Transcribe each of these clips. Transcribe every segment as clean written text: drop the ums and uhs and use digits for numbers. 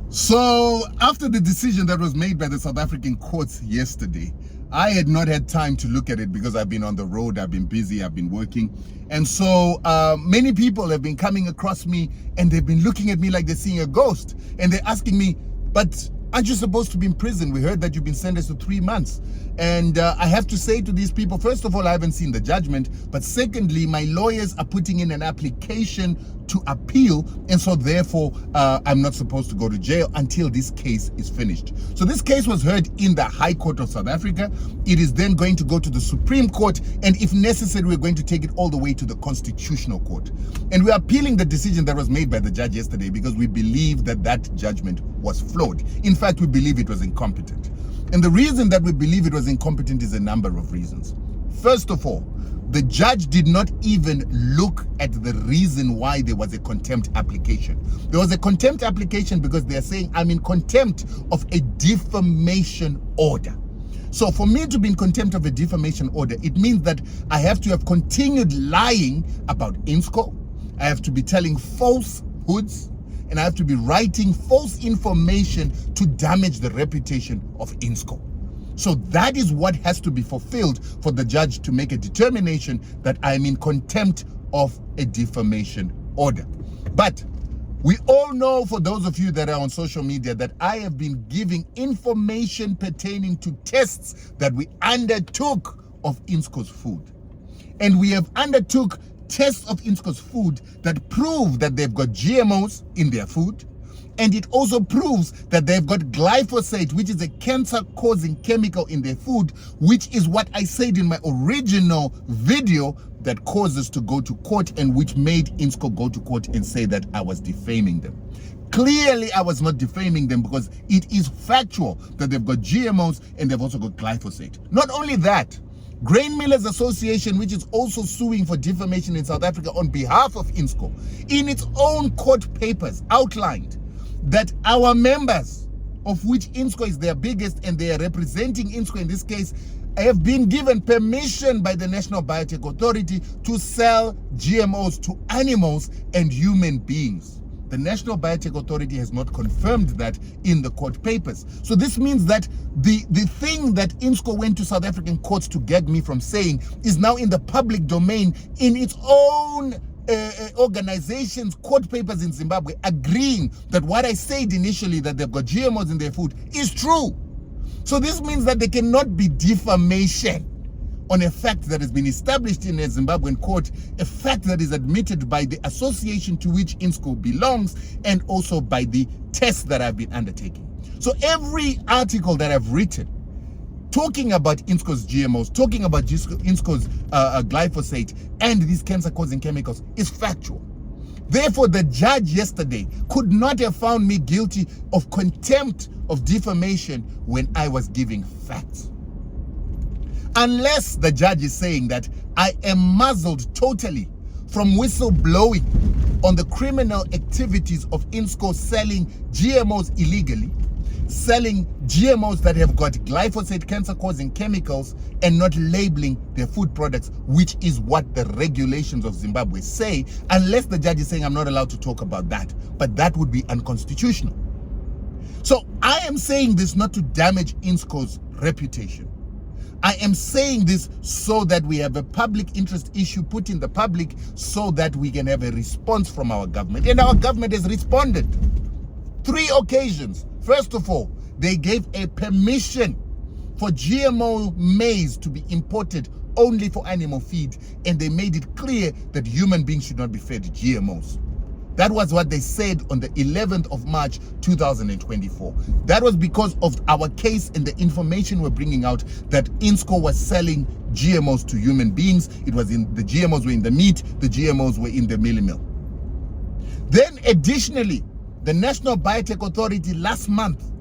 So after the decision that was made by the South African courts yesterday, I had not had time to look at it because I've been on the road, I've been busy, I've been working. And so many people have been coming across me and they've been looking at me like they're seeing a ghost. And they're asking me, but aren't you supposed to be in prison? We heard that you've been sentenced to 3 months. And I have to say to these people, first of all, I haven't seen the judgment. But secondly, my lawyers are putting in an application to appeal. And so therefore, I'm not supposed to go to jail until this case is finished. So this case was heard in the High Court of South Africa. It is then going to go to the Supreme Court. And if necessary, we're going to take it all the way to the Constitutional Court. And we're appealing the decision that was made by the judge yesterday because we believe that that judgment was flawed. In fact, we believe it was incompetent. And the reason that we believe it was incompetent is a number of reasons. First of all, the judge did not even look at the reason why there was a contempt application. There was a contempt application because they are saying I'm in contempt of a defamation order. So for me to be in contempt of a defamation order, it means that I have to have continued lying about INSCO. I have to be telling falsehoods, and I have to be writing false information to damage the reputation of INSCO. So that is what has to be fulfilled for the judge to make a determination that I'm in contempt of a defamation order. But we all know, for those of you that are on social media, that I have been giving information pertaining to tests that we undertook of INSCO's food. And we have undertook tests of INSCO's food that prove that they've got GMOs in their food. And it also proves that they've got glyphosate, which is a cancer-causing chemical in their food, which is what I said in my original video that caused us to go to court and which made INSCO go to court and say that I was defaming them. Clearly, I was not defaming them because it is factual that they've got GMOs and they've also got glyphosate. Not only that, Grain Millers Association, which is also suing for defamation in South Africa on behalf of INSCO, in its own court papers outlined that our members, of which INSCO is their biggest and they are representing INSCO in this case, have been given permission by the National Biotech Authority to sell GMOs to animals and human beings. The National Biotech Authority has not confirmed that in the court papers. So this means that the thing that INSCO went to South African courts to get me from saying is now in the public domain in its own organizations, court papers in Zimbabwe, agreeing that what I said initially, that they've got GMOs in their food, is true. So this means that there cannot be defamation on a fact that has been established in a Zimbabwean court, a fact that is admitted by the association to which INSCO belongs and also by the tests that I've been undertaking. So every article that I've written talking about INSCO's GMOs, talking about INSCO's glyphosate and these cancer-causing chemicals is factual. Therefore, the judge yesterday could not have found me guilty of contempt of defamation when I was giving facts. Unless the judge is saying that I am muzzled totally from whistleblowing on the criminal activities of INSCO selling GMOs illegally, selling GMOs that have got glyphosate, cancer-causing chemicals, and not labeling their food products, which is what the regulations of Zimbabwe say, unless the judge is saying I'm not allowed to talk about that. But that would be unconstitutional. So I am saying this not to damage INSCO's reputation. I am saying this so that we have a public interest issue put in the public so that we can have a response from our government. And our government has responded. 3 occasions. First of all, they gave a permission for GMO maize to be imported only for animal feed, and they made it clear that human beings should not be fed GMOs. That was what they said on the 11th of March, 2024. That was because of our case and the information we're bringing out that INSCO was selling GMOs to human beings. It was in the GMOs were in the meat, the GMOs were in the mealie meal. Then additionally, the National Biotech Authority last month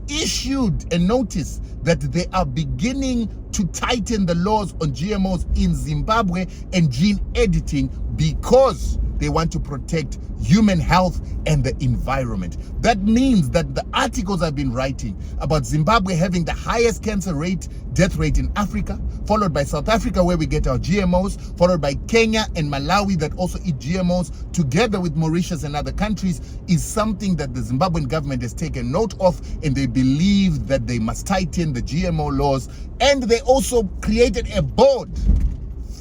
issued a notice that they are beginning to tighten the laws on GMOs in Zimbabwe and gene editing because they want to protect human health and the environment. That means that the articles I've been writing about Zimbabwe having the highest cancer rate, death rate in Africa, followed by South Africa where we get our GMOs, followed by Kenya and Malawi that also eat GMOs, together with Mauritius and other countries, is something that the Zimbabwean government has taken note of, and they believe that they must tighten the GMO laws. And they also created a board,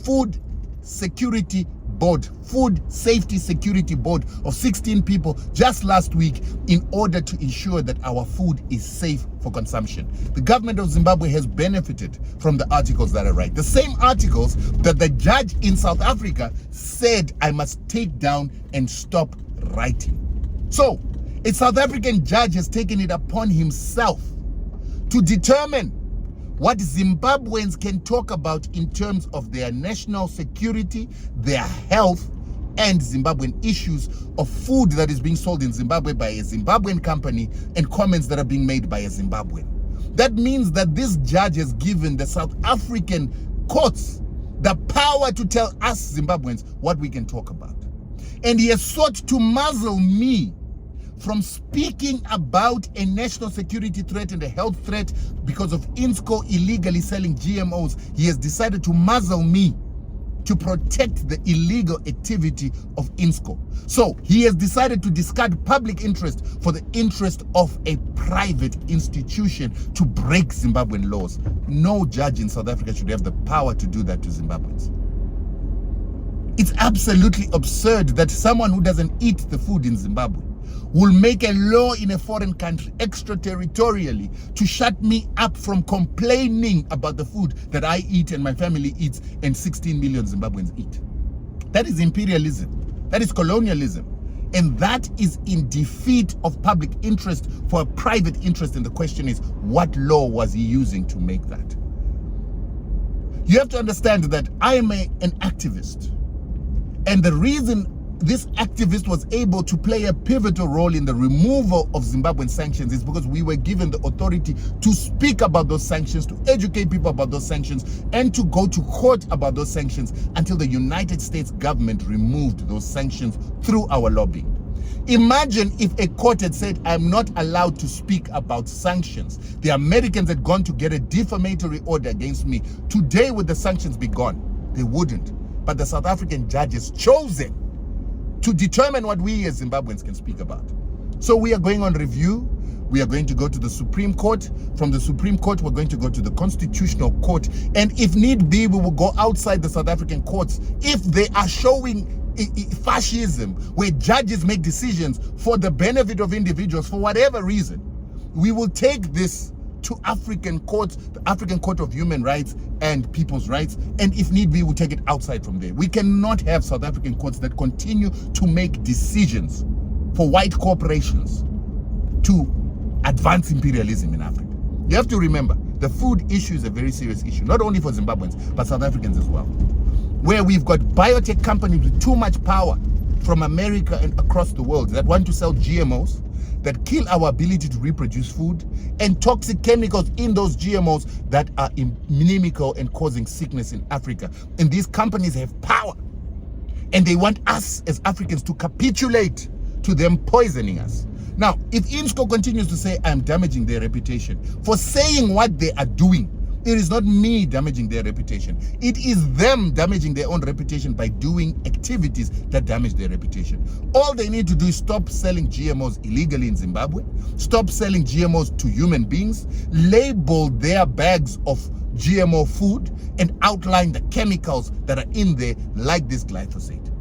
Food Security Board, Food Safety Security Board of 16 people just last week in order to ensure that our food is safe for consumption. The government of Zimbabwe has benefited from the articles that I write. The same articles that the judge in South Africa said I must take down and stop writing. So, a South African judge has taken it upon himself to determine what Zimbabweans can talk about in terms of their national security, their health, and Zimbabwean issues of food that is being sold in Zimbabwe by a Zimbabwean company and comments that are being made by a Zimbabwean. That means that this judge has given the South African courts the power to tell us Zimbabweans what we can talk about. And he has sought to muzzle me from speaking about a national security threat and a health threat because of INSCO illegally selling GMOs. He has decided to muzzle me to protect the illegal activity of INSCO. So he has decided to discard public interest for the interest of a private institution to break Zimbabwean laws. No judge in South Africa should have the power to do that to Zimbabweans. It's absolutely absurd that someone who doesn't eat the food in Zimbabwe will make a law in a foreign country extraterritorially to shut me up from complaining about the food that I eat and my family eats and 16 million Zimbabweans eat. That is imperialism. That is colonialism. And that is in defeat of public interest for a private interest. And the question is, what law was he using to make that? You have to understand that I am an activist. And the reason this activist was able to play a pivotal role in the removal of Zimbabwean sanctions is because we were given the authority to speak about those sanctions, to educate people about those sanctions, and to go to court about those sanctions until the United States government removed those sanctions through our lobbying. Imagine if a court had said, I'm not allowed to speak about sanctions. The Americans had gone to get a defamatory order against me. Today would the sanctions be gone? They wouldn't. But the South African judges chosen to determine what we as Zimbabweans can speak about. So we are going on review. We are going to go to the Supreme Court. From the Supreme Court, we're going to go to the Constitutional Court. And if need be, we will go outside the South African courts if they are showing fascism, where judges make decisions for the benefit of individuals for whatever reason. We will take this to African courts, the African Court of Human Rights and People's Rights, and if need be, we'll take it outside from there. We cannot have South African courts that continue to make decisions for white corporations to advance imperialism in Africa. You have to remember, the food issue is a very serious issue, not only for Zimbabweans, but South Africans as well, where we've got biotech companies with too much power from America and across the world that want to sell GMOs, that kill our ability to reproduce food, and toxic chemicals in those GMOs that are inimical and causing sickness in Africa. And these companies have power, and they want us as Africans to capitulate to them poisoning us. Now, if INSCO continues to say I'm damaging their reputation for saying what they are doing, it is not me damaging their reputation. It is them damaging their own reputation by doing activities that damage their reputation. All they need to do is stop selling GMOs illegally in Zimbabwe, stop selling GMOs to human beings, label their bags of GMO food, and outline the chemicals that are in there, like this glyphosate.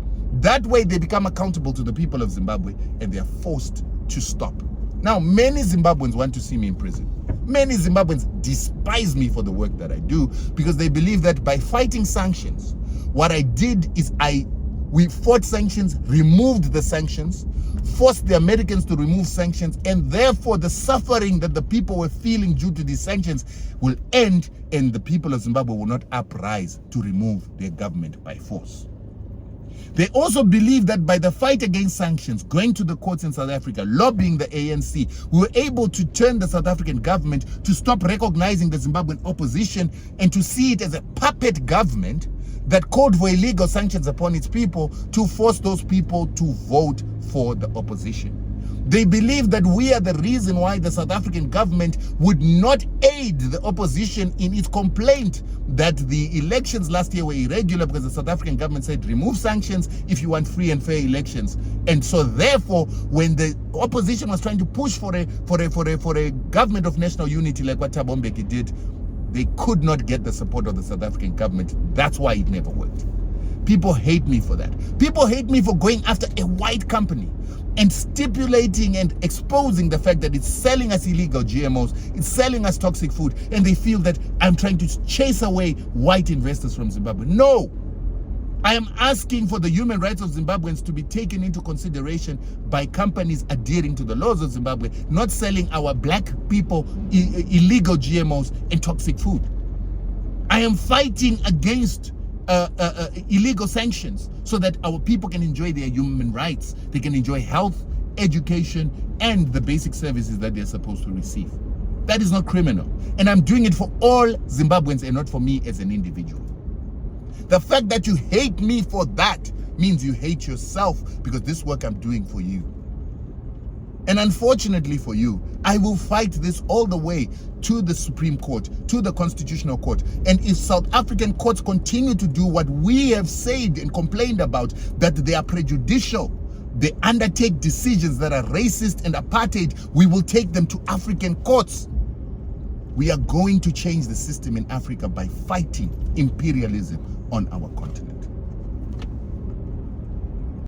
That way they become accountable to the people of Zimbabwe, and they are forced to stop. Now, many Zimbabweans want to see me in prison. Many Zimbabweans despise me for the work that I do because they believe that by fighting sanctions, what I did is we fought sanctions, removed the sanctions, forced the Americans to remove sanctions, and therefore the suffering that the people were feeling due to these sanctions will end, and the people of Zimbabwe will not uprise to remove their government by force. They also believe that by the fight against sanctions, going to the courts in South Africa, lobbying the ANC, we were able to turn the South African government to stop recognizing the Zimbabwean opposition and to see it as a puppet government that called for illegal sanctions upon its people to force those people to vote for the opposition. They believe that we are the reason why the South African government would not aid the opposition in its complaint that the elections last year were irregular because the South African government said remove sanctions if you want free and fair elections. And so therefore, when the opposition was trying to push for a government of national unity like what Thabo Mbeki did, they could not get the support of the South African government. That's why it never worked. People hate me for that. People hate me for going after a white company and stipulating and exposing the fact that it's selling us illegal GMOs, it's selling us toxic food, and they feel that I'm trying to chase away white investors from Zimbabwe. No! I am asking for the human rights of Zimbabweans to be taken into consideration by companies adhering to the laws of Zimbabwe, not selling our black people illegal GMOs and toxic food. I am fighting against illegal sanctions so that our people can enjoy their human rights. They can enjoy health, education, and the basic services that they're supposed to receive. That is not criminal. And I'm doing it for all Zimbabweans and not for me as an individual. The fact that you hate me for that means you hate yourself, because this work I'm doing for you. And unfortunately for you, I will fight this all the way to the Supreme Court, to the Constitutional Court. And if South African courts continue to do what we have said and complained about, that they are prejudicial, they undertake decisions that are racist and apartheid, we will take them to African courts. We are going to change the system in Africa by fighting imperialism on our continent.